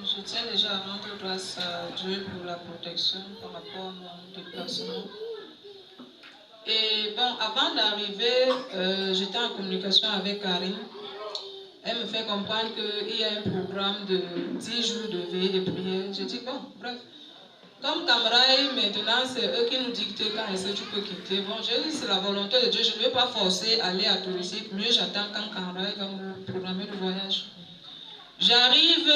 Je tiens déjà à rendre grâce à Dieu pour la protection par rapport à mon déplacement. Et bon, avant d'arriver, j'étais en communication avec Karine. Elle me fait comprendre qu'il y a un programme de 10 jours de veille de prière. Je dis, bon, bref. Comme Camraï, maintenant, c'est eux qui nous dictent quand est-ce que tu peux quitter. Bon, je dis, c'est la volonté de Dieu. Je ne vais pas forcer à aller à touristique. Mieux, j'attends quand Camraï va me programmer le voyage. J'arrive,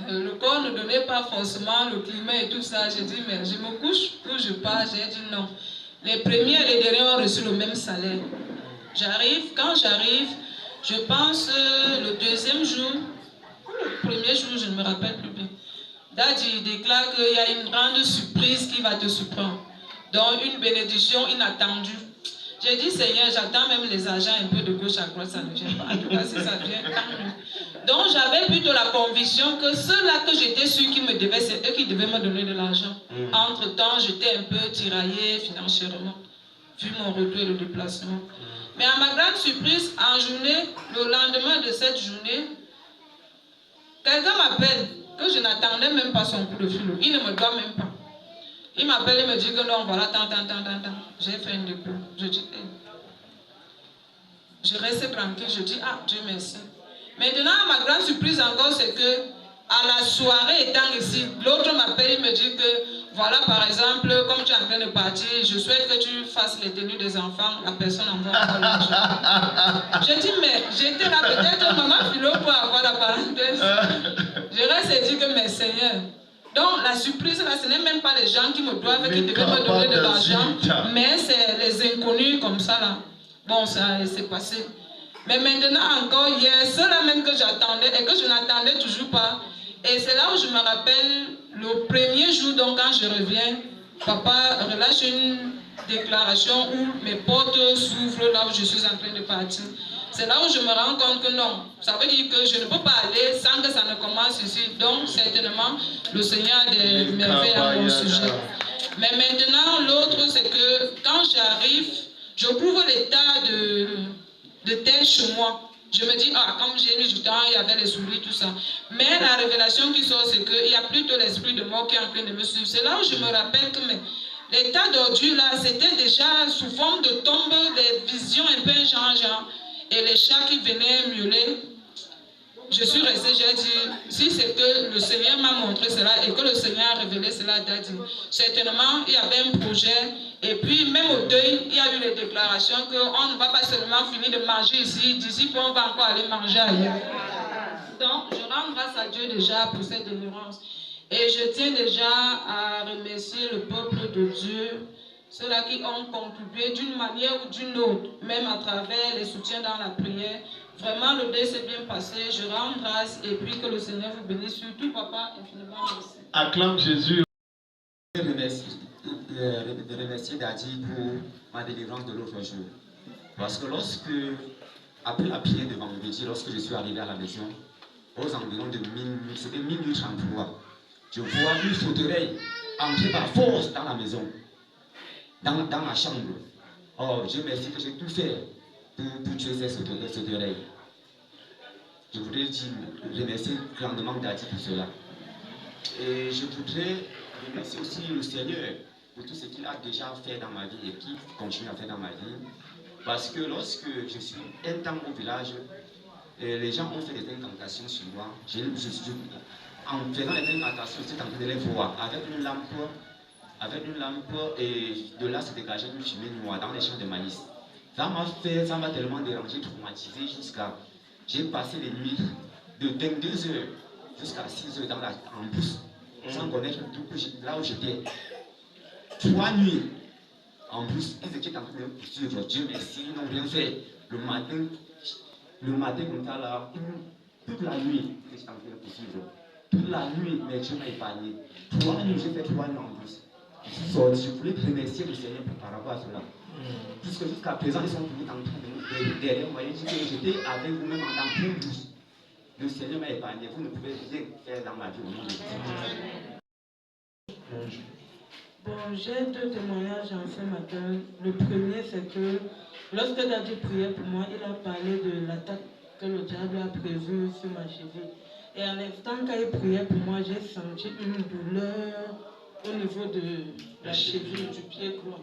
le corps ne donnait pas forcément le climat et tout ça. J'ai dit, mais je me couche ou je pars. J'ai dit non. Les premiers et les derniers ont reçu le même salaire. J'arrive, quand j'arrive, je pense le deuxième jour, ou le premier jour, je ne me rappelle plus bien. Daddy déclare qu'il y a une grande surprise qui va te surprendre. Donc une bénédiction inattendue. J'ai dit, Seigneur, j'attends même les agents un peu de gauche à droite, ça ne vient pas. En tout cas, si ça vient, tant mieux. Donc j'avais plutôt la conviction que ceux-là que j'étais sûr qu'ils me devaient, c'est eux qui devaient me donner de l'argent. Entre-temps, j'étais un peu tiraillée financièrement, vu mon retour et le déplacement. Mais à ma grande surprise, en journée, le lendemain de cette journée, quelqu'un m'appelle, que je n'attendais même pas son coup de fil. Il ne me doit même pas. Il m'appelle et me dit que non, voilà, tant. J'ai fait un dépôt. Je dis, hey. Je reste tranquille, je dis, ah, Dieu merci. Maintenant, ma grande surprise encore, c'est que, à la soirée étant ici, l'autre m'appelle et me dit que, voilà, par exemple, comme tu es en train de partir, je souhaite que tu fasses les tenues des enfants, la personne envoie encore l'argent. Je dis, mais j'étais là, peut-être maman Philo pour avoir la parenthèse. Je reste et dis que, mais Seigneur. Donc, la surprise là, ce n'est même pas les gens qui me doivent, qui devaient me donner de l'argent, mais c'est les inconnus comme ça là. Bon, ça s'est passé. Mais maintenant encore, hier, ceux-là même que j'attendais et que je n'attendais toujours pas. Et c'est là où je me rappelle, le premier jour, donc quand je reviens, papa relâche une déclaration où mes portes s'ouvrent là où je suis en train de partir. C'est là où je me rends compte que non, ça veut dire que je ne peux pas aller sans que ça ne commence ici. Donc, certainement, le Seigneur a des merveilles à mon sujet. Mais maintenant, l'autre, c'est que quand j'arrive, je couvre l'état de terre chez moi. Je me dis, ah, comme j'ai mis du temps, il y avait les souris, tout ça. Mais la révélation qui sort, c'est qu'il y a plutôt l'esprit de mort qui est en train de me suivre. C'est là où je me rappelle que l'état d'ordure, là, c'était déjà sous forme de tombe, des visions un peu genre. Et les chats qui venaient miauler. Je suis restée, j'ai dit, si c'est que le Seigneur m'a montré cela et que le Seigneur a révélé cela, Daddy, certainement, il y avait un projet. Et puis, même au deuil, il y a eu les déclarations qu'on ne va pas seulement finir de manger ici, d'ici, on va encore aller manger ailleurs. Donc, je rends grâce à Dieu déjà pour cette délivrance. Et je tiens déjà à remercier le peuple de Dieu, ceux-là qui ont contribué d'une manière ou d'une autre, même à travers les soutiens dans la prière. Vraiment, le deuil s'est bien passé. Je rends grâce et puis que le Seigneur vous bénisse surtout, papa, infiniment merci. Acclame Jésus. Je remercie Daddy pour ma délivrance de l'autre jour. Parce que après la prière de vendredi, lorsque je suis arrivé à la maison, aux environs de c'était minuit 33, je vois une fauteuil entrer par force dans la maison, dans ma chambre. Oh, Dieu merci que j'ai tout fait pour tuer ces fauteuils. Je voudrais remercier grandement Daddy pour cela. Et je voudrais remercier aussi le Seigneur pour tout ce qu'il a déjà fait dans ma vie et qu'il continue à faire dans ma vie. Parce que lorsque je suis un temps au village, les gens ont fait des incantations sur moi. En faisant les incantations, j'étais en train de les voir avec une lampe et de là se dégageait une fumée noire dans les champs de maïs. Ça m'a tellement dérangé, traumatisé jusqu'à... J'ai passé les nuits de 22h jusqu'à 6h en brousse, sans connaître là où j'étais. 3 nuits en brousse, ils étaient en train de me poursuivre. Dieu merci, ils n'ont rien fait. Le matin comme ça, là, toute la nuit, ils étaient en train de me poursuivre. Toute la nuit, mais Dieu m'a épargné. 3 nuits, j'ai fait 3 nuits en brousse. Je voulais remercier le Seigneur par rapport à cela. Puisque jusqu'à présent, ils sont toujours en train de me derrière moi. J'étais avec vous-même en pleine brousse. Le Seigneur m'a épargné. Vous ne pouvez rien faire dans ma vie au nom de Dieu. Bon, j'ai 2 témoignages en ce matin. Le premier, c'est que lorsque Daddy priait pour moi, il a parlé de l'attaque que le diable a prévu sur ma cheville. Et à l'instant qu'il priait pour moi, j'ai senti une douleur au niveau de la cheville, du pied droit.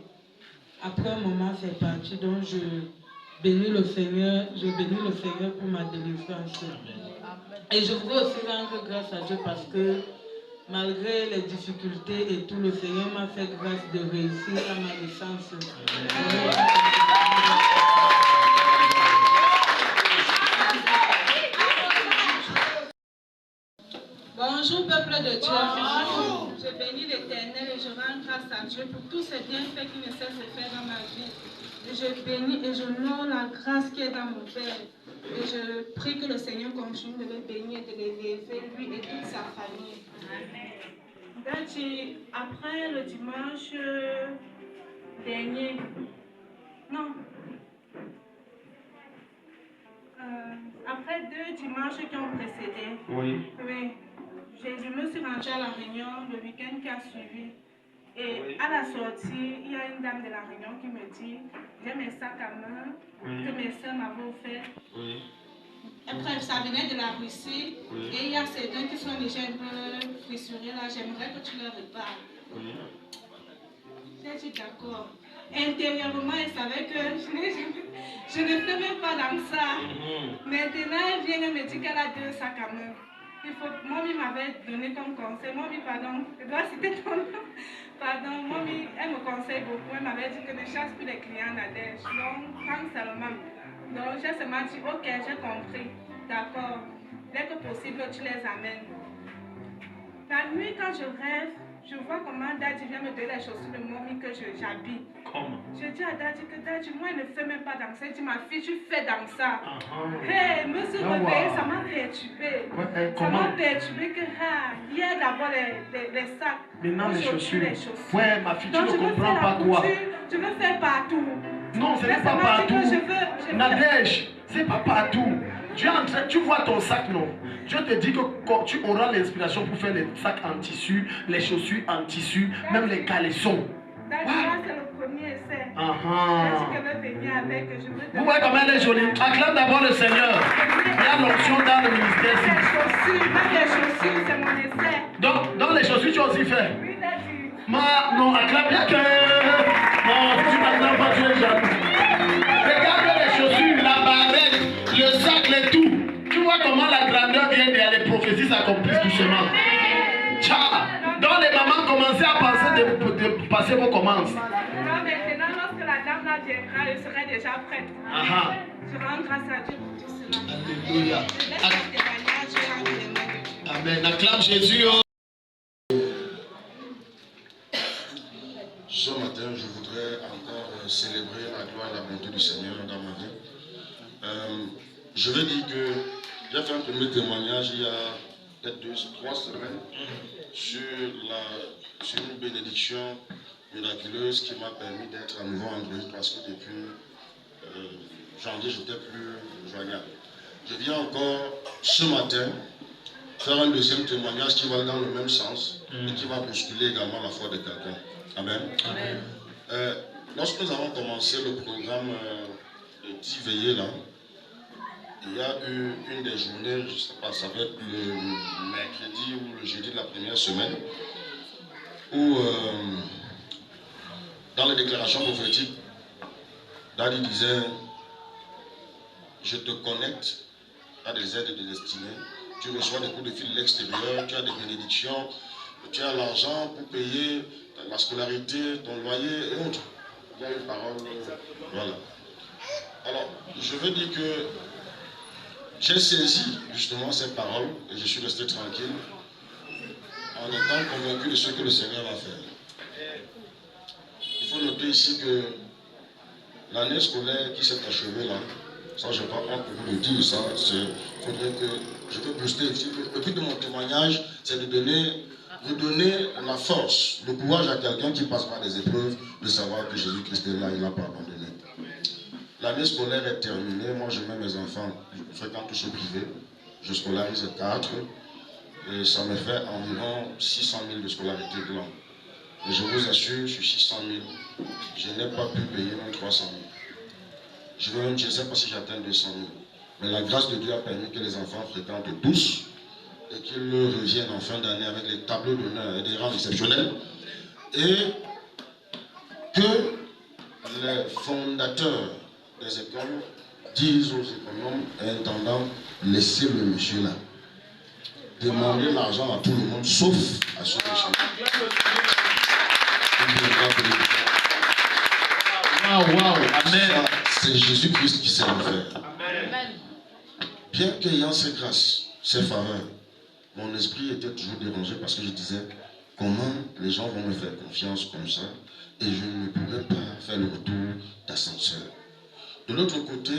Après un moment, c'est parti, donc je bénis le Seigneur pour ma délivrance. Et je voudrais aussi rendre grâce à Dieu parce que malgré les difficultés et tout, le Seigneur m'a fait grâce de réussir à ma licence. Bonjour peuple de Dieu. Bonjour. Je bénis l'Éternel et je rends grâce à Dieu pour tous ces bienfaits qui ne cessent de faire dans ma vie. Et je bénis et je honore la grâce qui est dans mon Père. Et je prie que le Seigneur continue de le bénir et de l'élever, lui et toute sa famille. Amen. Après le dimanche dernier, non, après 2 dimanches qui ont précédé, oui. Je me suis rendue à la réunion le week-end qui a suivi. Et oui. À la sortie, il y a une dame de la réunion qui me dit, j'ai mes sacs à main que mes soeurs m'avaient offert. Oui. Après, ça venait de la Russie. Oui. Et il y a ces deux qui sont déjà un peu fissurés là. J'aimerais que tu leur répares. Oui. J'ai dit d'accord. Intérieurement, elle savait que je ne fais même pas dans ça. Maintenant, elle vient et me dit qu'elle a 2 sacs à main. Mommy m'avait donné comme conseil. Mommy, pardon, je dois citer ton nom. Pardon, Mommy, elle me conseille beaucoup. Elle m'avait dit que ne chasse plus les clients à Nadège. Donc, prends seulement. Donc, j'ai seulement dit, ok, j'ai compris. D'accord. Dès que possible, tu les amènes. La nuit, quand je rêve, je vois comment Daddy vient me donner les chaussures de Mommy que j'habille. Comment? Je dis à Daddy que Daddy, moi, il ne fait même pas danser. Il dit, ma fille, tu fais dans ça. Hey, me suis réveillée, ça m'a perturbée. Ça m'a perturbée que, il y a d'abord les sacs. Maintenant, les chaussures. Ouais, ma fille, tu ne comprends pas quoi. Tu veux faire partout. Non, ce n'est pas partout. Nadège, c'est pas partout. Tu vois ton sac, non? Je te dis que tu auras l'inspiration pour faire les sacs en tissu, les chaussures en tissu, même les caleçons. D'accord, c'est le premier essai. Vous voyez comment elle est jolie. Acclame d'abord le Seigneur. Il y a l'onction dans le ministère. Les chaussures, c'est mon essai. Donc, dans les chaussures, tu as aussi fait? Oui, Daddy. Non, acclame bien que... Non, tu n'acclames pas, tu es jaloux. Regarde les chaussures, la barrette, le sac, le tout. Tu vois comment la grandeur vient et les prophéties s'accomplissent doucement. Donc les mamans commencez à penser de passer vos commandes. Non, maintenant, lorsque la dame là viendra, elle serait déjà prête. Je rends grâce à Dieu pour tout cela. Alléluia. Amen. Acclame Jésus. Ce matin, je voudrais encore célébrer la gloire et la bonté du Seigneur dans ma vie. Je vais dire que j'ai fait un premier témoignage il y a peut-être 2-3 semaines sur une bénédiction miraculeuse qui m'a permis d'être à nouveau en Android parce que depuis janvier, je n'étais plus joignable. Je viens encore ce matin faire un deuxième témoignage qui va dans le même sens et qui va bousculer également la foi de quelqu'un. Amen. Amen. Lorsque nous avons commencé le programme de 10 veillées là, il y a eu une des journées, je ne sais pas, ça va être le mercredi ou le jeudi de la première semaine, où dans les déclarations prophétiques, Daddy disait, je te connecte à des aides de destinée, tu reçois des coups de fil de l'extérieur, tu as des bénédictions, tu as l'argent pour payer la scolarité, ton loyer et autres. Il y a une parole, voilà. Alors, je veux dire que j'ai saisi justement ces paroles et je suis resté tranquille en étant convaincu de ce que le Seigneur va faire. Il faut noter ici que l'année scolaire qui s'est achevée là, ça je n'ai pas honte pour vous le dire, ça, il faudrait que je peux booster. Le but de mon témoignage, c'est de donner la force, le courage à quelqu'un qui passe par des épreuves, de savoir que Jésus-Christ est là, il n'a pas abandonné. L'année scolaire est terminée, moi je mets mes enfants, je fréquente tous au privé, je scolarise 4 et ça me fait environ 600 000 de scolarité de l'an. Et je vous assure, sur 600 000, je n'ai pas pu payer même 300 000. Je ne sais pas si j'atteins 200 000. Mais la grâce de Dieu a permis que les enfants fréquentent tous et qu'ils reviennent en fin d'année avec les tableaux d'honneur et des rangs exceptionnels. Et que les fondateurs des écoles disent aux économes et intendants, laissez le monsieur là. Demandez l'argent à tout le monde, sauf à ce monsieur. Amen. C'est Jésus-Christ qui sait le faire. Amen. Bien qu'ayant ces grâces, ces faveurs, mon esprit était toujours dérangé parce que je disais, comment les gens vont me faire confiance comme ça et je ne pourrais pas faire le retour d'ascenseur. De l'autre côté,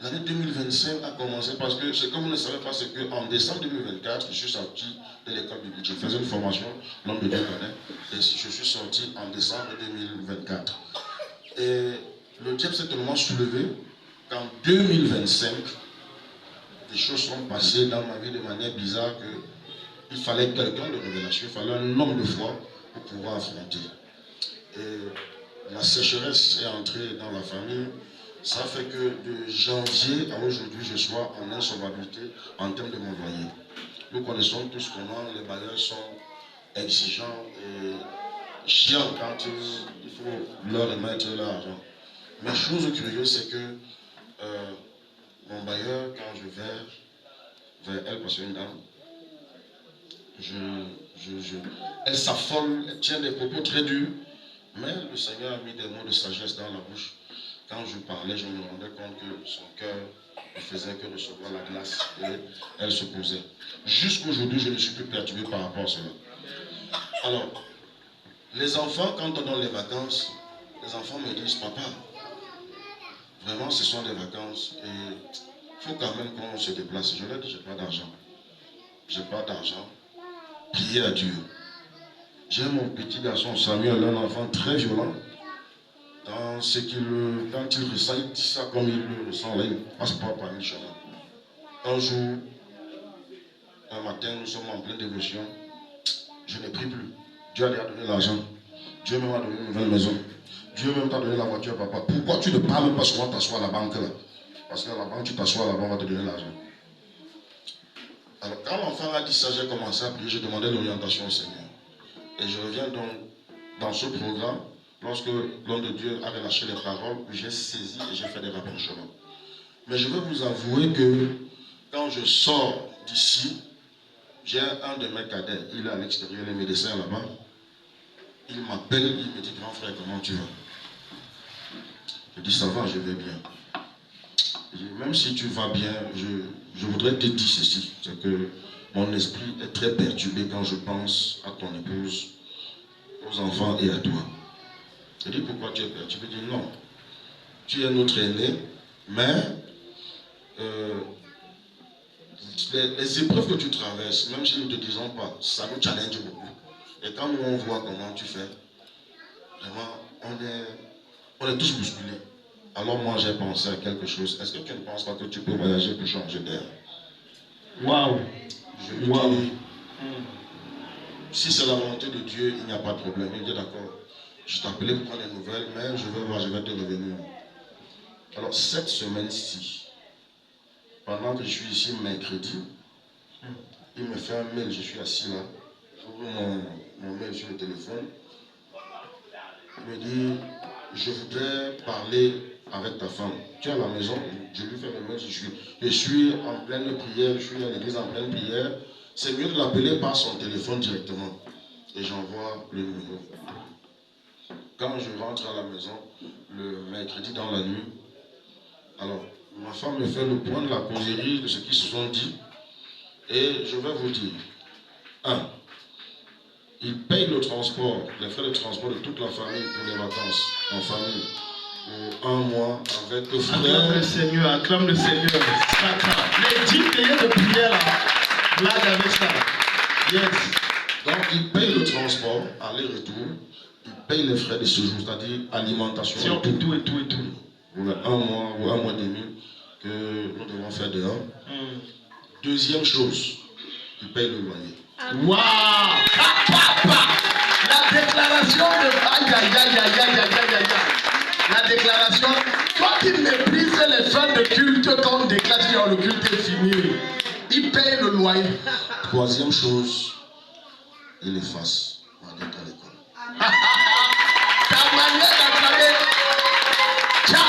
l'année 2025 a commencé parce que ce que vous ne savez pas, c'est qu'en décembre 2024, je suis sorti de l'école biblique. Je faisais une formation, l'homme de Dieu connaît, et je suis sorti en décembre 2024. Et le diable s'est tellement soulevé qu'en 2025, des choses sont passées dans ma vie de manière bizarre qu'il fallait quelqu'un de révélation, il fallait un homme de foi pour pouvoir affronter. Et la sécheresse est entrée dans la famille. Ça fait que de janvier à aujourd'hui, je sois en insolvabilité en termes de mon loyer. Nous connaissons tous comment les bailleurs sont exigeants et chiants quand il faut leur remettre l'argent. Mais chose curieuse, c'est que mon bailleur, quand je vais vers elle, parce qu'une dame, elle s'affole, elle tient des propos très durs, mais le Seigneur a mis des mots de sagesse dans la bouche. Quand je parlais, je me rendais compte que son cœur ne faisait que recevoir la glace et elle se posait. Jusqu'aujourd'hui, je ne suis plus perturbé par rapport à cela. Alors, les enfants, quand on donne les vacances, les enfants me disent, papa, vraiment ce sont des vacances et il faut quand même qu'on se déplace. Je leur dis, j'ai pas d'argent. J'ai pas d'argent. Priez à Dieu. J'ai mon petit garçon Samuel, un enfant très violent. Dans ce quand il ressent, il dit ça comme il le ressent, là, il ne passe pas par une chemin. Un jour, un matin, nous sommes en pleine dévotion. Je ne prie plus. Dieu a déjà donné l'argent. Dieu m'a donné une nouvelle maison. Dieu même t'a donné la voiture, papa. Pourquoi tu ne parles pas souvent t'asseoir à la banque là? Parce qu'à la banque, tu t'assois là-bas, on va te donner l'argent. Alors, quand l'enfant a dit ça, j'ai commencé à prier, j'ai demandé l'orientation au Seigneur. Et je reviens donc dans ce programme. Lorsque l'homme de Dieu a relâché les paroles, j'ai saisi et j'ai fait des rapprochements. Mais je veux vous avouer que quand je sors d'ici, j'ai un de mes cadets, il est à l'extérieur, les médecins là-bas. Il m'appelle, il me dit, grand frère, comment tu vas? Je dis, ça va, je vais bien. Je dis, même si tu vas bien, je voudrais te dire ceci, c'est que mon esprit est très perturbé quand je pense à ton épouse, aux enfants et à toi. Je dis, pourquoi tu es perturbé? Je dis, non, tu es notre aîné, mais les épreuves que tu traverses, même si nous ne te disons pas, ça nous challenge beaucoup. Et quand nous on voit comment tu fais, vraiment, on est tous bousculés. Alors moi j'ai pensé à quelque chose. Est-ce que tu ne penses pas que tu peux voyager pour changer d'air? Waouh! Je lui dis, si c'est la volonté de Dieu, il n'y a pas de problème. Il dit d'accord, je t'appelais pour prendre des nouvelles, mais je vais voir, je vais te revenir. Alors cette semaine-ci, pendant que je suis ici mercredi, il me fait un mail, je suis assis là, j'ouvre mon mail sur le téléphone, il me dit, je voudrais parler avec ta femme. Tu es à la maison, je lui fais le mail, je suis en pleine prière, je suis à l'église en pleine prière, c'est mieux de l'appeler par son téléphone directement. Et j'envoie le numéro. Quand je rentre à la maison, le mercredi dans la nuit, alors, ma femme me fait le point de la causerie de ce qu'ils se sont dit. Et je vais vous dire, 1. Il paye le transport, les frais de transport de toute la famille pour les vacances en famille pour 1 mois avec le frère. Acclame le Seigneur, acclame le Seigneur. Les 10 payés de prière là, blague avec ça. Yes. Donc il paye le transport, aller-retour, il paye les frais de séjour, c'est-à-dire alimentation. Et tout. Pour 1 mois ou 1 mois et demi que nous devons faire dehors. Deuxième chose, il paye le loyer. Waouh! La déclaration de... Aïe. La déclaration... Toi qui méprises les fins de culte qu'on déclare a dit le culte est fini. Il paye le loyer. Troisième chose, il efface. On va dire à l'école. Ta manière d'attraper. Tcha.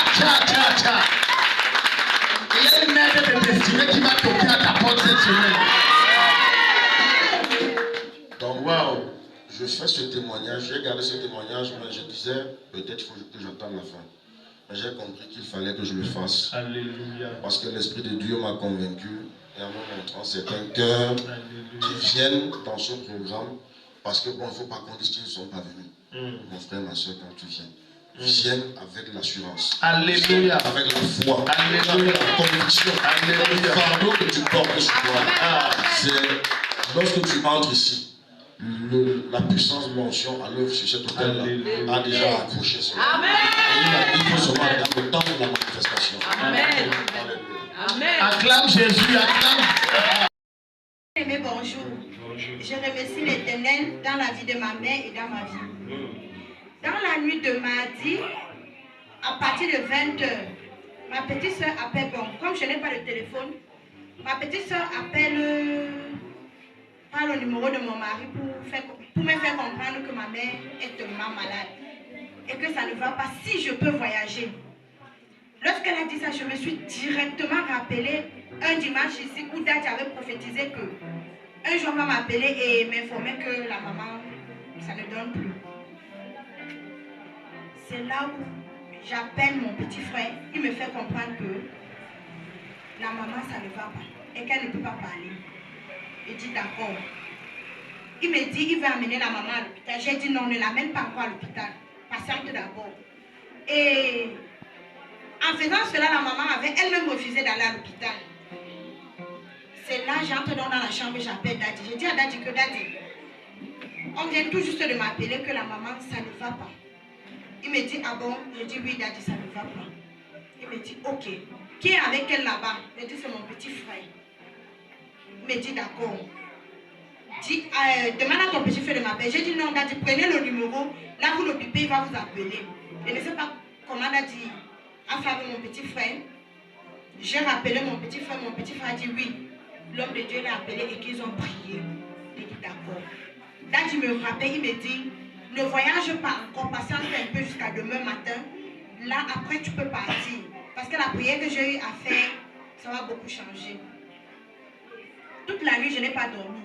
Il y a une mère de destinée qui va toquer à ta porte cette semaine. Donc, waouh, je fais ce témoignage, j'ai gardé ce témoignage, mais je disais, peut-être il faut que j'attende la fin. Mais j'ai compris qu'il fallait que je le fasse. Alléluia. Parce que l'Esprit de Dieu m'a convaincu et en me montrant certains cœurs qui viennent dans ce programme. Parce que bon, il ne faut pas qu'on dise qu'ils ne sont pas venus. Mon frère, ma soeur, quand tu viens, viens avec l'assurance. Alléluia. Avec la foi. Alléluia. Avec la conviction. Alléluia. Le fardeau que tu portes sur toi. C'est lorsque tu entres ici. La puissance de l'onction à l'œuvre sur cet hôtel-là a déjà accroché sur toi. Il faut seulement dans le temps de la manifestation. Amen. Alléluia. Acclame Jésus, acclame. Aimé, bonjour. Je remercie l'Éternel dans la vie de ma mère et dans ma vie. Dans la nuit de mardi, à partir de 20h, ma petite soeur appelle, bon, comme je n'ai pas de téléphone, ma petite soeur appelle par le numéro de mon mari pour me faire comprendre que ma mère est tellement malade et que ça ne va pas si je peux voyager. Lorsqu'elle a dit ça, je me suis directement rappelé un dimanche ici où Dadi avait prophétisé que un jour on va m'appeler et m'informer que la maman, ça ne donne plus. C'est là où j'appelle mon petit frère, il me fait comprendre que la maman ça ne va pas et qu'elle ne peut pas parler. Il dit d'accord. Il me dit il va amener la maman à l'hôpital. J'ai dit non, ne l'amène pas encore à l'hôpital. Patiente d'abord. Et en faisant cela, la maman avait elle-même refusé d'aller à l'hôpital. C'est là j'entre dans la chambre et j'appelle Dadi. J'ai dit à Dadi que Dadi, on vient tout juste de m'appeler que la maman ça ne va pas. Il me dit ah bon? Je dis oui Dadi, ça ne va pas. Il me dit ok. Qui est avec elle là-bas? Je dis c'est mon petit frère. Il me dit d'accord. Demande à ton petit frère de m'appeler. J'ai dit non, Dadi, prenez le numéro. Là, vous le bipez, il va vous appeler. Je ne sais pas comment Dadi a fait avec mon petit frère. J'ai rappelé mon petit frère. Mon petit frère a dit oui. L'homme de Dieu l'a appelé et qu'ils ont prié. Il dit d'accord. Dadi me rappelle, il me dit ne voyage pas encore, patiente un peu jusqu'à demain matin. Là, après, tu peux partir. Parce que la prière que j'ai eu à faire, ça va beaucoup changer. Toute la nuit, je n'ai pas dormi.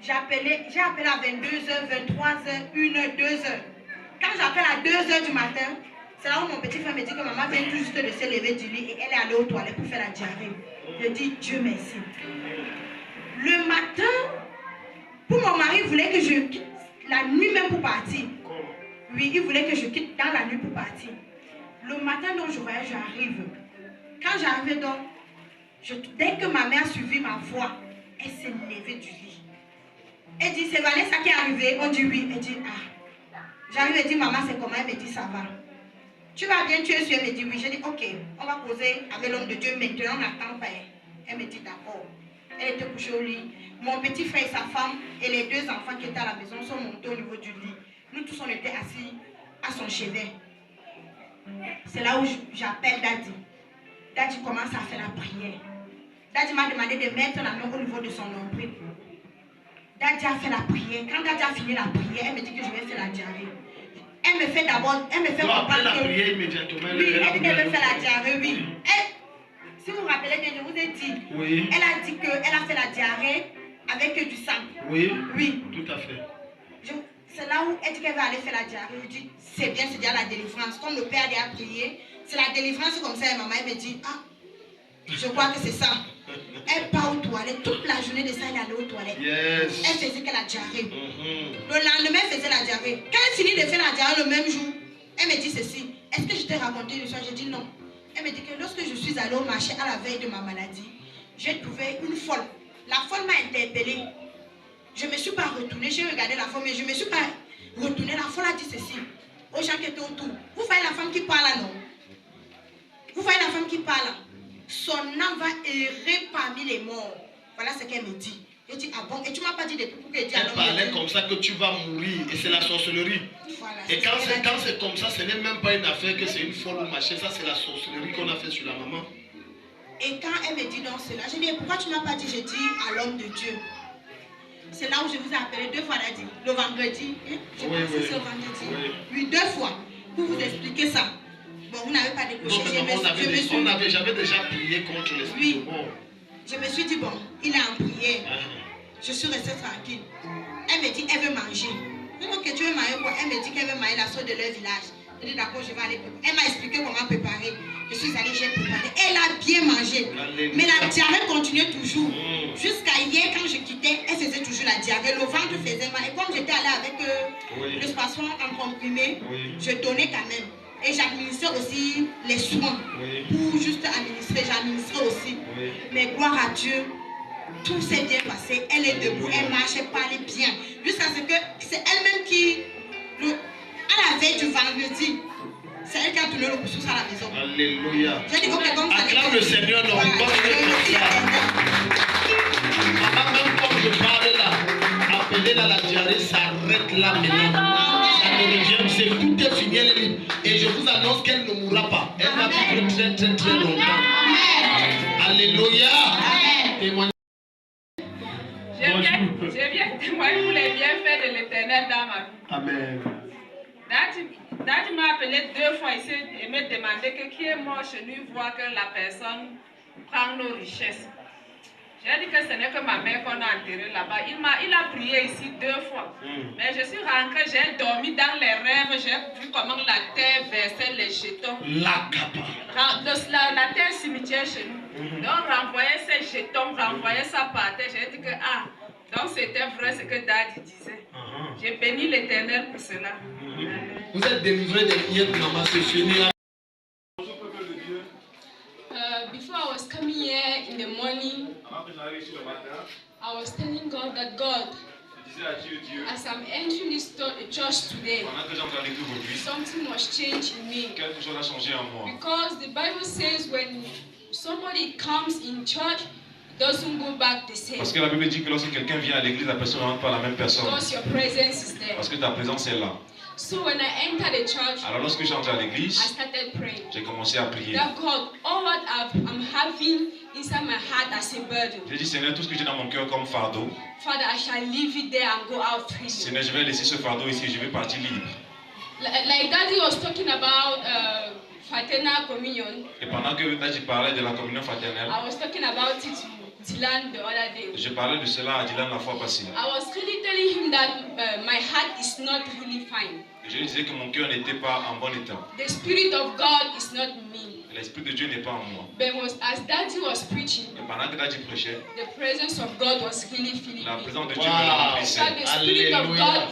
J'ai appelé à 22h, 23h, 1h, 2h. Quand j'appelle à 2h du matin, c'est là où mon petit frère me dit que maman vient tout juste de se lever du lit et elle est allée aux toilettes pour faire la diarrhée. Je dis Dieu merci. Le matin, pour mon mari, il voulait que je quitte la nuit même pour partir. Oui, il voulait que je quitte dans la nuit pour partir. Le matin dont je voyage, j'arrive. Quand j'arrive donc, dès que ma mère a suivi ma voix, elle s'est levée du lit. Elle dit, c'est Vanessa qui est arrivée. On dit oui. Elle dit, ah. J'arrive et dis, maman, c'est comment? Elle me dit, ça va. Tu vas bien, tu es sûre? Elle me dit, oui. Je dis, ok, on va causer avec l'homme de Dieu. Maintenant, on n'attend pas. Elle me dit, d'accord. Elle était couchée au lit. Mon petit frère et sa femme et les deux enfants qui étaient à la maison sont montés au niveau du lit. Nous tous, on était assis à son chevet. C'est là où j'appelle Dadi. Dadi commence à faire la prière. Dadi m'a demandé de mettre la main au niveau de son nombril. Dadi a fait la prière. Quand Dadi a fini la prière, elle me dit que je vais faire la diarrhée. Elle me fait comprendre la que... prière immédiatement. Oui, elle dit qu'elle veut faire la diarrhée, oui. Si vous vous rappelez bien, je vous ai dit. Oui. Elle a dit qu'elle a fait la diarrhée avec du sang. Oui. Oui. Tout à fait. C'est là où elle dit qu'elle va aller faire la diarrhée. Je dis, c'est bien, c'est déjà la délivrance. Comme le père a prié, c'est la délivrance comme ça. Et maman, elle me dit, ah, je crois que c'est ça. Elle part aux toilettes. Toute la journée de ça, elle allait aux toilettes. Yes. Elle faisait que la diarrhée. Le lendemain, elle faisait la diarrhée. Quand elle finit de faire la diarrhée le même jour, elle me dit ceci. Est-ce que je t'ai raconté une histoire? J'ai dit non. Elle me dit que lorsque je suis allée au marché à la veille de ma maladie, j'ai trouvé une folle. La folle m'a interpellée. Je ne me suis pas retournée. J'ai regardé la folle, mais je ne me suis pas retournée. La folle a dit ceci aux gens qui étaient autour. Vous voyez la femme qui parle là, non? Vous voyez la femme qui parle là? Son âme va errer parmi les morts. Voilà ce qu'elle me dit. Je dis, ah bon? Et tu ne m'as pas dit depuis pour que je dise à l'homme. Elle parlait comme ça que tu vas mourir. Et c'est la sorcellerie. Voilà, et quand c'est comme ça, ce n'est même pas une affaire que c'est une folle ou machin. Ça, c'est la sorcellerie qu'on a fait sur la maman. Et quand elle me dit non cela, je dis pourquoi tu ne m'as pas dit? J'ai dit à l'homme de Dieu. C'est là où je vous ai appelé 2 fois, elle a dit, le vendredi. Je pense que c'est le vendredi. Oui, 2 fois. Pour vous expliquer ça. Bon, vous n'avez pas décroché. J'avais déjà prié contre l'esprit de mort. Je me suis dit, bon, il est en prière. Je suis restée tranquille. Elle me dit, elle veut manger. Je dis, ok, tu veux manger quoi? Elle me dit qu'elle veut manger la sauce de leur village. Je dis, d'accord, je vais aller préparer. Elle m'a expliqué comment préparer. Je suis allée, j'ai préparé. Elle a bien mangé. Mais la diarrhée continuait toujours. Jusqu'à hier, quand je quittais, elle faisait toujours la diarrhée. Le ventre faisait mal. Et comme j'étais allée avec le spasson en comprimé, je donnais quand même. Et j'administrais aussi les soins. Pour juste administrer, j'administrais aussi. Mais gloire à Dieu, tout s'est bien passé. Elle est debout, elle marche, elle parle bien. Jusqu'à ce que c'est elle-même qui, à la veille du vendredi, c'est elle qui a tourné le pouce à la maison. Alléluia. J'ai dit, ok, donc ça acclame le Seigneur, non, maman, même comme je parle là, appelez là la diarrhée, s'arrête là maintenant. Ça ne revient, c'est tout est fini, elle est libre. Et je vous annonce qu'elle ne mourra pas. Elle va vivre très très très longtemps. Alléluia. Témoignez. Je viens témoigner pour les bienfaits de l'Éternel dans ma vie. Amen. Dadi m'a appelé 2 fois ici et me demandé que qui est mort chez lui voit que la personne prend nos richesses. J'ai dit que ce n'est que ma mère qu'on a enterrée là-bas. Il a prié ici 2 fois. Mais je suis rentrée, j'ai dormi dans les rêves, j'ai vu comment la terre versait les jetons. La terre cimetière chez nous. Donc renvoyer ces jetons, renvoyer ça par terre. J'ai dit que donc c'était vrai ce que Daddy disait. J'ai béni l'Éternel pour cela. Vous êtes délivré des miettes, maman, c'est fini. Before I was coming here in the morning, I was telling God that God, as I'm entering this church today, something must change in me. Because the Bible says when somebody comes in church, it doesn't go back the same. Parce que la Bible dit que lorsque quelqu'un vient à l'église, la personne ne rentre pas la même personne. Because your presence is there. Parce que ta présence est là. So when I entered the church, alors lorsque j'entre à l'église, I started praying. J'ai commencé à prier. That God, all what I'm having inside my heart as a burden. J'ai dit, Seigneur, tout ce que j'ai dans mon cœur comme fardeau, Father, I shall leave it there and go out freely. Seigneur, je vais laisser ce fardeau ici, je vais partir libre. Like Daddy was talking about fraternal communion. Et pendant que Daddy parlait de la communion fraternelle, I was talking about it to Dylan the other day. Je parlais de cela à Dylan la fois passée. I was really telling him that my heart is not really fine. Je lui disais que mon cœur n'était pas en bon état. The Spirit of God is not in me. L'Esprit de Dieu n'est pas en moi. But as Daddy was preaching, et pendant que Daddy prêchait, the presence of God was really filling me. La présence de Dieu me remplissait. The Spirit of God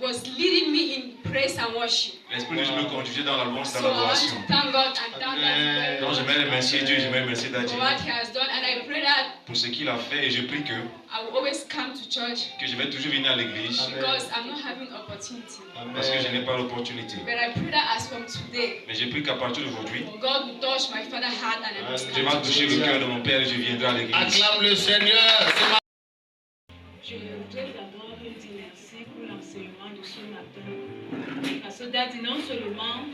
was leading me in praise and worship. L'Esprit de Dieu me conduisait dans la louange et dans l'adoration. Thank God and thank Daddy. Donc je vais remercier Dieu, je vais remercier Daddy For what he has done, and I pray that pour ce qu'il a fait, et je prie que I will always come to church je vais toujours venir à l'église because I'm not having opportunity. Parce que je n'ai pas l'opportunité. But I pray that as from today, Mais je prie qu'à partir d'aujourd'hui, God will touch my father's heart and I will je vais toucher le cœur de mon père et je viendrai à l'église. Acclame le Seigneur. Je voudrais d'abord dire merci pour l'enseignement de ce matin. Parce que Daddy, non seulement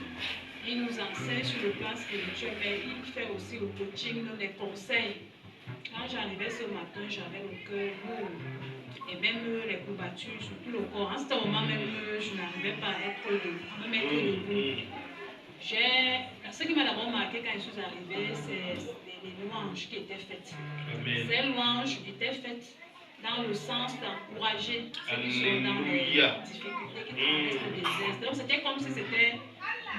il nous enseigne sur le plan spirituel, mais il fait aussi le coaching, nous les conseils. Quand j'arrivais ce matin, j'avais le cœur lourd et même les courbatures sur tout le corps. En ce moment même, je n'arrivais pas à me mettre debout. Ce qui m'a d'abord marqué quand je suis arrivée, c'est les louanges qui étaient faites. Ces louanges étaient faites dans le sens d'encourager ceux qui sont dans les difficultés, qui traversent le désert. Donc c'était comme si c'était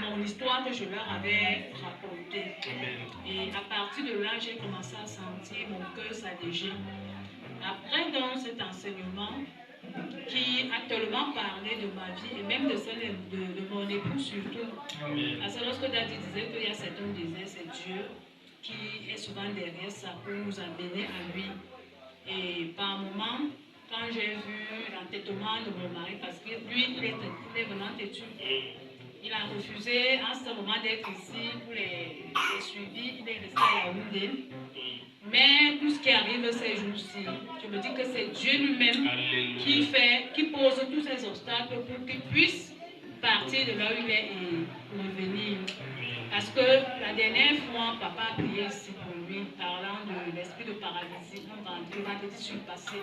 mon histoire que je leur avais racontée. Et à partir de là, j'ai commencé à sentir mon cœur s'alléger. Après donc cet enseignement, qui a tellement parlé de ma vie et même de celle de mon époux surtout. Parce que lorsque Daddy disait qu'il y a certains déserts, c'est Dieu qui est souvent derrière ça pour nous amener à lui. Et par moments, quand j'ai vu l'entêtement de mon mari, parce que lui, il est vraiment têtu, il a refusé en ce moment d'être ici pour les suivis, il est resté à Yaoundé. Mais tout ce qui arrive ces jours-ci, je me dis que c'est Dieu lui-même qui pose tous ces obstacles pour qu'il puisse partir de là où il est et revenir. Parce que la dernière fois, papa a prié ici pour nous. lui, parlant de l'esprit de paralysie. Le vendredi sur le passé,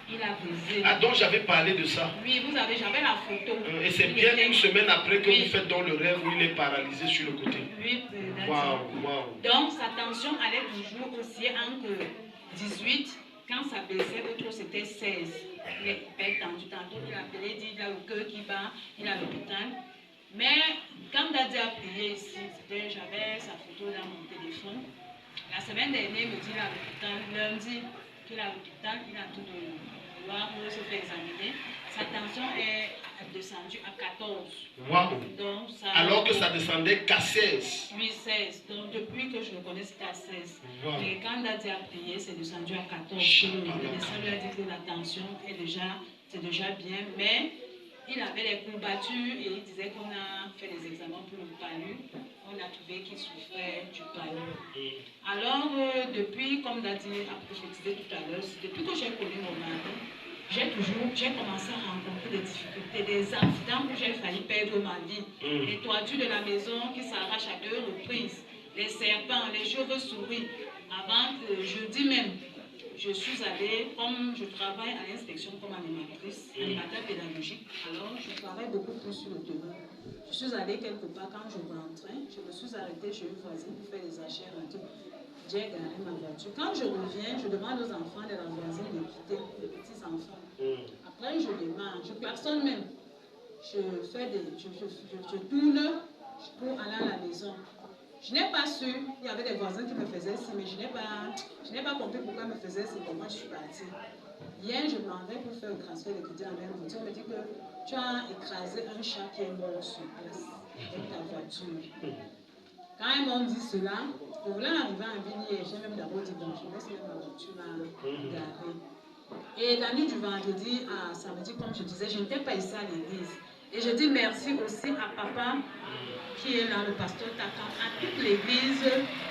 il a brisé. Ah, donc j'avais parlé de ça. Oui, j'avais la photo. Et c'est bien une semaine après que vous faites dans le rêve où il est paralysé sur le côté. Oui, waouh. Donc sa tension allait toujours aussi entre 18, quand ça baissait, l'autre c'était 16. Il est hyper tendu. Tantôt il a appelé, dit il a le cœur qui bat, il a l'hôpital. Mais quand Daddy a prié ici, j'avais sa photo dans mon téléphone. La semaine dernière, il me dit il est à l'hôpital. Lundi, qu'il est à l'hôpital, il a tout de vouloir se faire examiner. Sa tension est descendue à 14. Waouh. Donc, alors que ça descendait qu'à 16. Oui, 16. Donc depuis que je le connais, c'était à 16. Wow. Mais quand Daddy a prié, c'est descendu à 14. Le médecin lui a dit que la tension est c'est déjà bien, mais il avait les courbatures et il disait qu'on a fait des examens pour le palu. On a trouvé qu'il souffrait du palu. Alors, depuis, comme Daddy a prophétisé tout à l'heure, depuis que j'ai connu mon mari, j'ai commencé à rencontrer des difficultés, des accidents où j'ai failli perdre ma vie. Les toitures de la maison qui s'arrachent à 2 reprises, les serpents, les chauves-souris. Avant jeudi même, je suis allée, comme je travaille à l'inspection comme animatrice, animateur pédagogique, alors je travaille beaucoup plus sur le terrain. Je suis allée quelque part, quand je rentrais, je me suis arrêtée chez une voisine pour faire des achats et tout. J'ai garé ma voiture. Quand je reviens, je demande aux enfants de la voisine de quitter, les petits-enfants. Après, je démarre, je klaxonne même. Je tourne pour aller à la maison. Je n'ai pas su, il y avait des voisins qui me faisaient ci, mais je n'ai pas compris pourquoi ils me faisaient ci, comment je suis partie. Hier, je m'en vais pour faire le transfert de crédit en même voiture. On me dit que tu as écrasé un chat qui est mort sur place avec ta voiture. Quand ils m'ont dit cela, je voulais arriver à Vigny et j'ai même d'abord dit bon, je laisse même ma voiture garée. Et la nuit du vendredi à samedi, comme je disais, je n'étais pas ici à l'église. Et je dis merci aussi à papa qui est là, le pasteur Takan, à toute l'église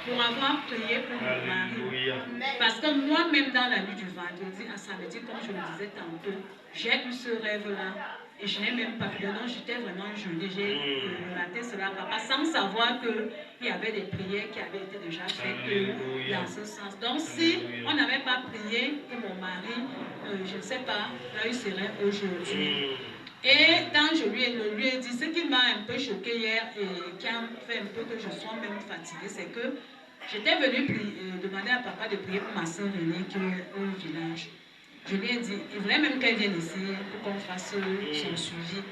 pour avoir prié pour mon mari. Parce que moi-même dans la nuit du vendredi à samedi, comme je le disais tantôt, j'ai eu ce rêve-là. Et je n'ai même pas pu. Non, j'étais vraiment gelée. J'ai relaté cela à papa sans savoir qu'il y avait des prières qui avaient été déjà faites dans ce sens. Donc, si on n'avait pas prié pour mon mari, je ne sais pas, là, il serait aujourd'hui. Et quand je lui ai dit, ce qui m'a un peu choqué hier et qui a fait un peu que je sois même fatiguée, c'est que j'étais venue demander à papa de prier pour ma soeur Renée qui est au village. Je lui ai dit, il voulait même qu'elle vienne ici pour qu'on fasse son suivi.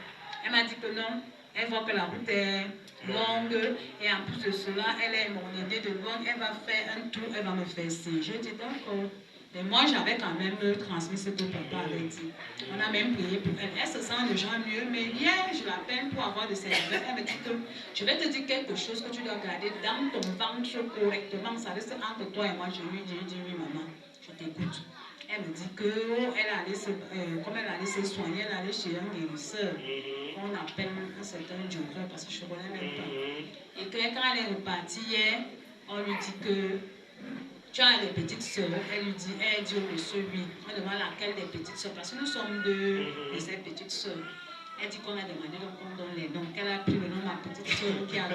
Elle m'a dit que non, elle voit que la route est longue et en plus de cela, elle est mon idée de longue, elle va faire un tour, elle va me faire signe. Je dis d'accord. Mais moi, j'avais quand même transmis ce que papa avait dit. On a même prié pour elle. Elle se sent déjà mieux, mais hier, je l'appelle pour avoir de ses nouvelles. Elle me dit que je vais te dire quelque chose que tu dois garder dans ton ventre correctement. Ça reste entre toi et moi. Je lui dis oui, maman, je t'écoute. Elle me dit comme elle allait se soigner, elle allait chez un guérisseur, qu'on appelle un certain Djoker, parce que je ne connais même pas. Et que quand elle est repartie hier, on lui dit que tu as des petites soeurs. Elle dit au monsieur, oui. On demande laquelle des petites soeurs, parce que nous sommes deux de ces petites soeurs. Elle dit qu'on a demandé qu'on donne les noms. Elle a pris le nom de ma petite soeur qui a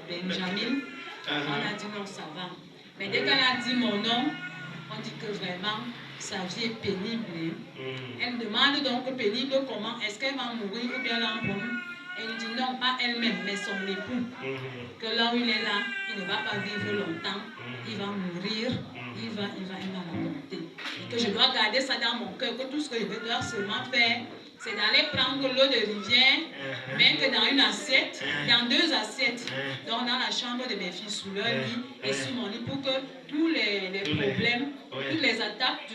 Benjamin. On a dit non, ça va. Mais dès qu'elle a dit mon nom, on dit que vraiment, sa vie est pénible. Elle demande donc pénible comment, est-ce qu'elle va mourir ou bien l'empoigner. Elle dit non, pas elle-même, mais son époux. Que là où il est là, il ne va pas vivre longtemps. Il va mourir, il va la monter. Et que je dois garder ça dans mon cœur, que tout ce que je dois seulement faire, c'est d'aller prendre l'eau de rivière, mettre dans une assiette, dans 2 assiettes, donc dans la chambre de mes filles, sous leur lit et sous mon lit, pour que tous les problèmes, toutes les attaques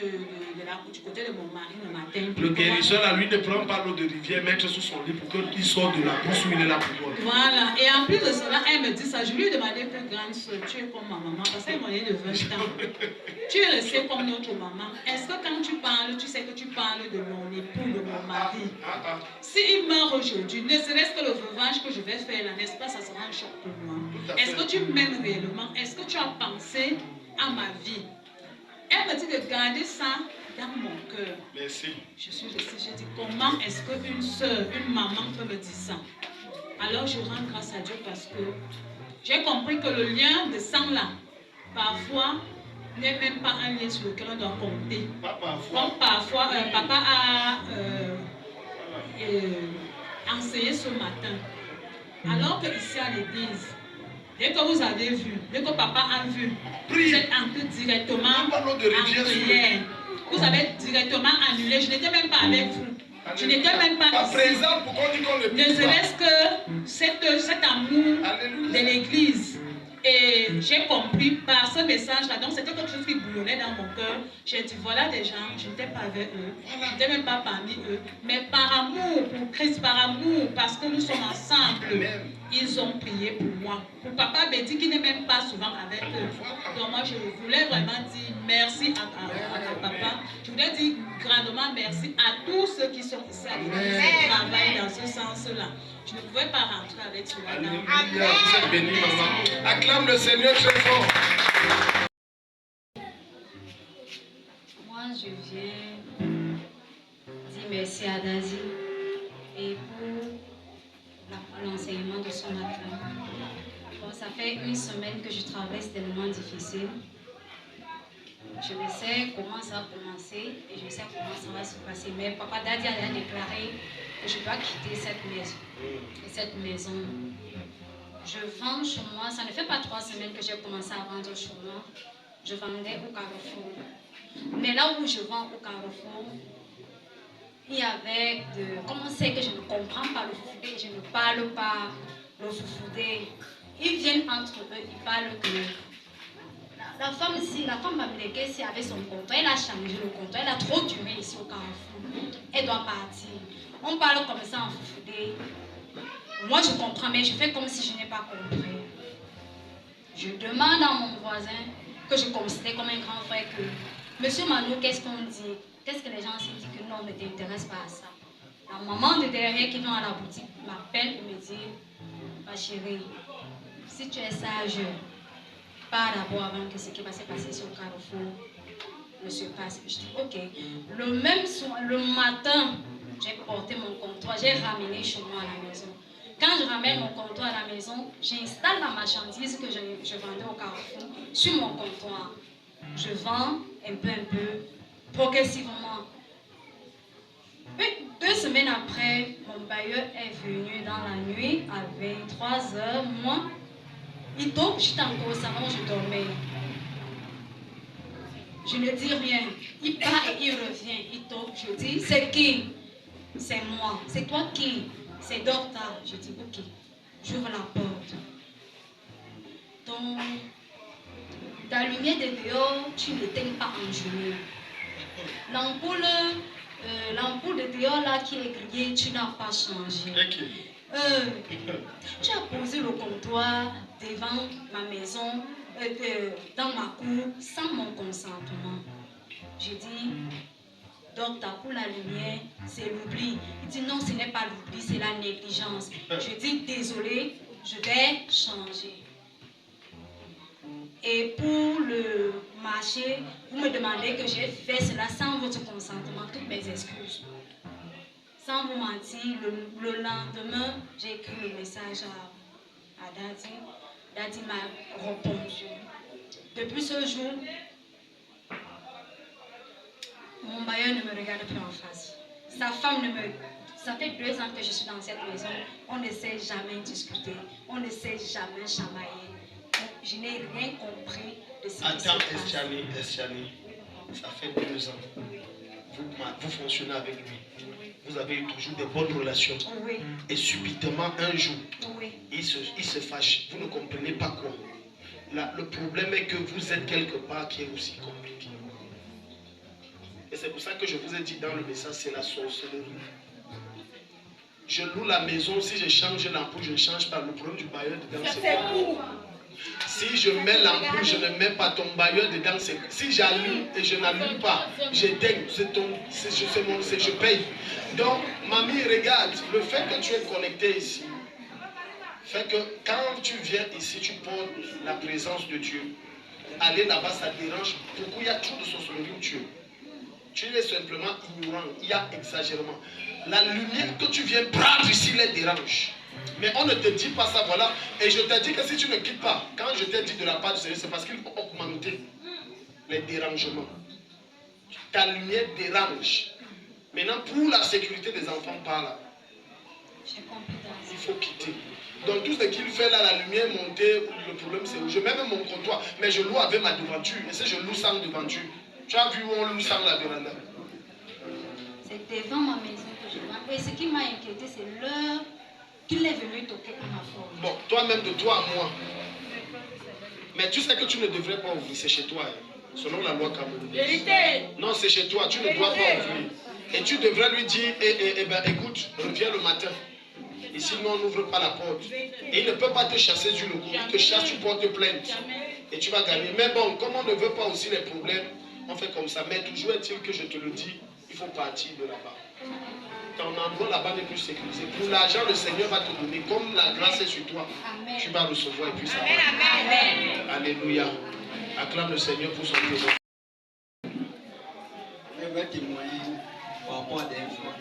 du côté de mon mari ne m'atteignent plus. Le guérisseur, là, lui, ne prend pas l'eau de rivière, mettre sous son lit pour qu'il sorte de la bouche où il est là pour moi. Voilà, et en plus de cela, elle me dit ça. Je lui ai demandé que grande soeur, tu es comme ma maman, parce qu'elle m'a dit de 20 ans. Tu es restée comme notre maman. Est-ce que quand tu parles, tu sais que tu parles de mon époux, de mon mari? S'il meurt aujourd'hui, ne serait-ce que le veuvage que je vais faire là, n'est-ce pas, ça sera un choc pour moi. Est-ce que tu m'aimes réellement? Est-ce que tu as pensé à ma vie? Elle me dit de garder ça dans mon cœur. Merci. Je suis restée, j'ai dit, comment est-ce qu'une soeur, une maman peut me dire ça? Alors je rends grâce à Dieu parce que j'ai compris que le lien de sang là, parfois, il n'y a même pas un lien sur lequel on doit compter. Pas parfois. Comme parfois, papa a enseigné ce matin. Alors que ici à l'église, dès que vous avez vu, dès que papa a vu, vous êtes entré directement en prière. Vous avez directement annulé. Je n'étais même pas avec vous. Je n'étais même pas ici. Présent, pourquoi on dit qu'on ne ne serait-ce que cet amour de l'église. Et j'ai compris par ce message-là, donc c'était quelque chose qui bouillonnait dans mon cœur. J'ai dit, voilà des gens, je n'étais pas avec eux, je n'étais même pas parmi eux. Mais par amour pour Christ, par amour, parce que nous sommes ensemble, ils ont prié pour moi. Pour papa Betty qui n'est même pas souvent avec eux. Donc moi, je voulais vraiment dire merci à papa. Je voulais dire grandement merci à tous ceux qui sont ici à l'église qui travaillent dans ce sens-là. Je ne pouvais pas rentrer avec cela. Alléluia, vous êtes bénis, maman. Acclame le Seigneur très fort. Moi, je viens dire merci à Dazi et pour l'enseignement de ce matin. Bon, ça fait une semaine que je travaille, c'est tellement difficile. Je ne sais comment ça va commencer et je sais comment ça va se passer. Mais papa Daddy a déclaré que je dois quitter cette maison. Et cette maison, je vends chez moi. Ça ne fait pas 3 semaines que j'ai commencé à vendre chez moi. Je vendais au Carrefour. Mais là où je vends au Carrefour, il y avait de... Comment c'est que je ne comprends pas le foufoude, je ne parle pas le foufoude. Ils viennent entre eux, ils parlent que... La femme américaine ici avait son comptoir, elle a changé le comptoir, elle a trop duré ici au Carrefour. Elle doit partir. On parle comme ça en foufoude. Moi je comprends, mais je fais comme si je n'ai pas compris. Je demande à mon voisin, que je considère comme un grand frère, que Monsieur Mano, qu'est-ce qu'on dit? Qu'est-ce que les gens se disent que non, ne t'intéresse pas à ça? La maman de derrière qui vient à la boutique m'appelle et me dit, ma chérie, si tu es sage, pas d'abord avant que ce qui va se passer sur le Carrefour ne se passe. Je dis, ok. Le même soir, le matin, j'ai porté mon comptoir, j'ai ramené chez moi à la maison. Quand je ramène mon comptoir à la maison, j'installe la marchandise que je vendais au Carrefour sur mon comptoir. Je vends un peu, progressivement. 2 semaines après, mon bailleur est venu dans la nuit à 23h. Moi, il tombe, j'étais encore au salon, je dormais. Je ne dis rien. Il part et il revient. Il tombe, je dis, c'est qui? C'est moi. C'est toi qui? C'est Dorta. Je dis, ok. J'ouvre la porte. Donc, la lumière de dehors, tu ne t'aimes pas en journée. L'ampoule de dehors là qui est grillée, tu n'as pas changé. Tu as posé le comptoir devant ma maison, dans ma cour, sans mon consentement. J'ai dit, Docteur, pour la lumière, c'est l'oubli. Il dit non, ce n'est pas l'oubli, c'est la négligence. Je dis désolé, je vais changer. Et pour le marché, vous me demandez que j'ai fait cela sans votre consentement, toutes mes excuses. Sans vous mentir, le lendemain, j'ai écrit le message à Daddy. Daddy m'a répondu. Depuis ce jour, mon bailleur ne me regarde plus en face. Sa femme ne me... Ça fait 2 ans que je suis dans cette maison. On ne s'est jamais discuté. On ne s'est jamais chamaillé. Je n'ai rien compris de ce qui se passe. Attends, Estiani, ça fait 2 ans. Vous fonctionnez avec lui. Vous avez eu toujours des bonnes relations. Oui. Et subitement, un jour, Oui. il se fâche. Vous ne comprenez pas quoi. Là, le problème est que vous êtes quelque part qui est aussi compliqué. Et c'est pour ça que je vous ai dit dans le message, c'est la sorcellerie. Je loue la maison, si je change l'ampoule, je ne change pas. Le problème du bailleur dedans, c'est où? Si je mets l'ampoule, je ne mets pas ton bailleur dedans. Si j'allume et je n'allume pas, j'éteins, je paye. Donc, mamie, regarde, le fait que tu es connecté ici, fait que quand tu viens ici, tu portes la présence de Dieu. Aller là-bas, ça dérange beaucoup. Il y a trop de sorcellerie où tu es. Tu es simplement ignorant, il y a exagérément. La lumière que tu viens prendre ici les dérange. Mais on ne te dit pas ça, voilà. Et je t'ai dit que si tu ne quittes pas, quand je t'ai dit de la part du Seigneur, c'est parce qu'il faut augmenter les dérangements. Ta lumière dérange. Maintenant, pour la sécurité des enfants, par là, il faut quitter. Donc tout ce qu'il fait là, la lumière montée, le problème c'est où je mets même mon comptoir, mais je loue avec ma devanture. Et si je loue sans devanture, tu as vu où on loue sans la véranda? C'est devant ma maison que je vends. Et ce qui m'a inquiété, c'est l'heure qu'il est venu toquer à ma porte. Bon, toi-même de toi à moi. Mais tu sais que tu ne devrais pas ouvrir, c'est chez toi, selon la loi camerounaise. Vérité. Non, c'est chez toi, tu ne dois pas ouvrir. Et tu devrais lui dire, écoute, reviens le matin. Et sinon, on n'ouvre pas la porte. Et il ne peut pas te chasser du logo. Il te chasse, tu portes plainte. Et tu vas gagner. Mais bon, comme on ne veut pas aussi les problèmes, on fait comme ça. Mais toujours est-il que je te le dis, il faut partir de là-bas. Ton endroit là-bas n'est plus sécurisé. Pour l'argent, le Seigneur va te donner. Comme la grâce est sur toi, Amen. Tu vas recevoir et puis ça va. Alléluia. Acclame le Seigneur pour son témoin. Je vais témoigner par rapport à des fois.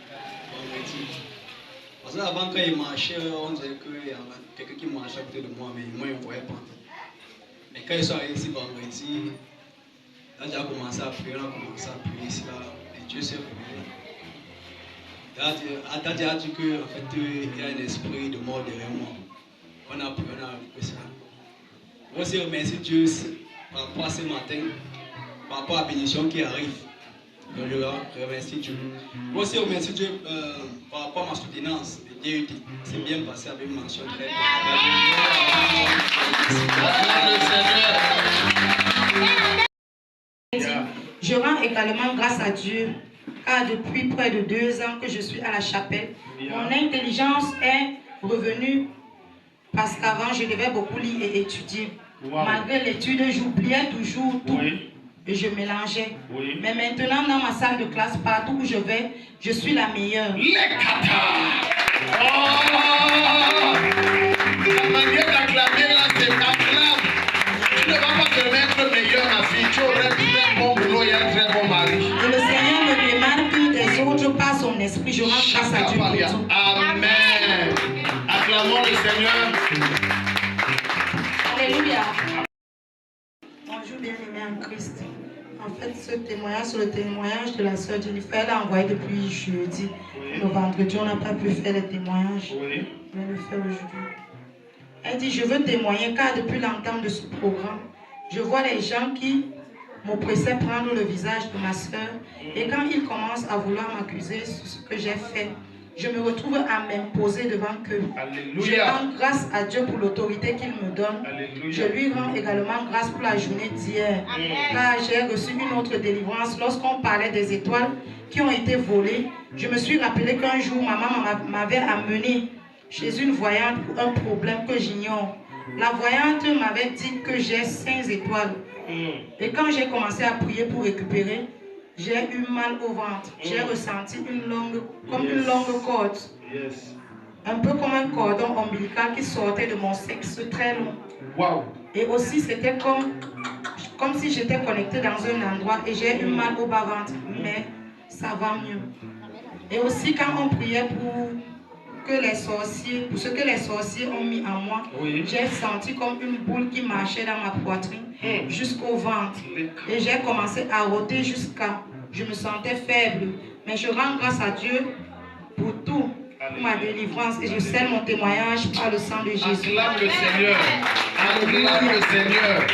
Parce qu'avant, quand il marchait, on disait qu'il y avait quelqu'un qui marchait à côté de moi, mais moi, je ne voyais pas. Mais quand ils sont arrivés ici vendredi, là, j'ai commencé à prier, on a commencé à prier ici, là, et Dieu s'est révélé. Dieu a dit qu'en fait, il y a un esprit de mort derrière moi. On a prié, on a prié ça. Moi aussi, je remercie Dieu par rapport à ce matin, par rapport à la bénédiction qui arrive. Donc je remercie Dieu. Moi aussi, je remercie Dieu par rapport à ma soutenance de DUT. C'est bien passé avec une mention très bien. Je rends également grâce à Dieu, car depuis près de 2 ans que je suis à la chapelle, mon intelligence est revenue parce qu'avant je devais beaucoup lire et étudier. Malgré l'étude, j'oubliais toujours tout. Et je mélangeais. Mais maintenant, dans ma salle de classe, partout où je vais, je suis la meilleure. Les katas! Oh! La manière d'acclamer là, c'est acclame. Tu ne vas pas te mettre meilleure, ma fille. Tu aurais un très bon boulot et un très bon mari. Et le Seigneur me démarque des autres par son esprit. Je rends grâce à Dieu pour tout. Amen. Acclamons le Seigneur. Alléluia. Bonjour bien-aimés en Christ. En fait, ce témoignage, c'est le témoignage de la sœur Jennifer. Elle a envoyé depuis jeudi. Le vendredi, on n'a pas pu faire les témoignages. Je vais le faire aujourd'hui. Elle dit, je veux témoigner car depuis l'entame de ce programme, je vois les gens qui m'oppressaient prendre le visage de ma sœur. Et quand ils commencent à vouloir m'accuser sur ce que j'ai fait, je me retrouve à m'imposer devant eux. Je rends grâce à Dieu pour l'autorité qu'il me donne. Alléluia. Je lui rends également grâce pour la journée d'hier. Car j'ai reçu une autre délivrance. Lorsqu'on parlait des étoiles qui ont été volées, je me suis rappelé qu'un jour, maman m'avait amené chez une voyante pour un problème que j'ignore. La voyante m'avait dit que j'ai 5 étoiles. Et quand j'ai commencé à prier pour récupérer, j'ai eu mal au ventre. J'ai ressenti une longue corde. Un peu comme un cordon ombilical qui sortait de mon sexe très long. Et aussi, c'était comme si j'étais connectée dans un endroit et j'ai eu mal au bas-ventre. Mais ça va mieux. Et aussi, quand on priait pour ce que les sorciers ont mis en moi, j'ai senti comme une boule qui marchait dans ma poitrine jusqu'au ventre. Et j'ai commencé à rôder jusqu'à... Je me sentais faible. Mais je rends grâce à Dieu pour tout, pour ma délivrance. Et je scelle mon témoignage par le sang de Jésus. Acclame le Seigneur. Acclame le Seigneur.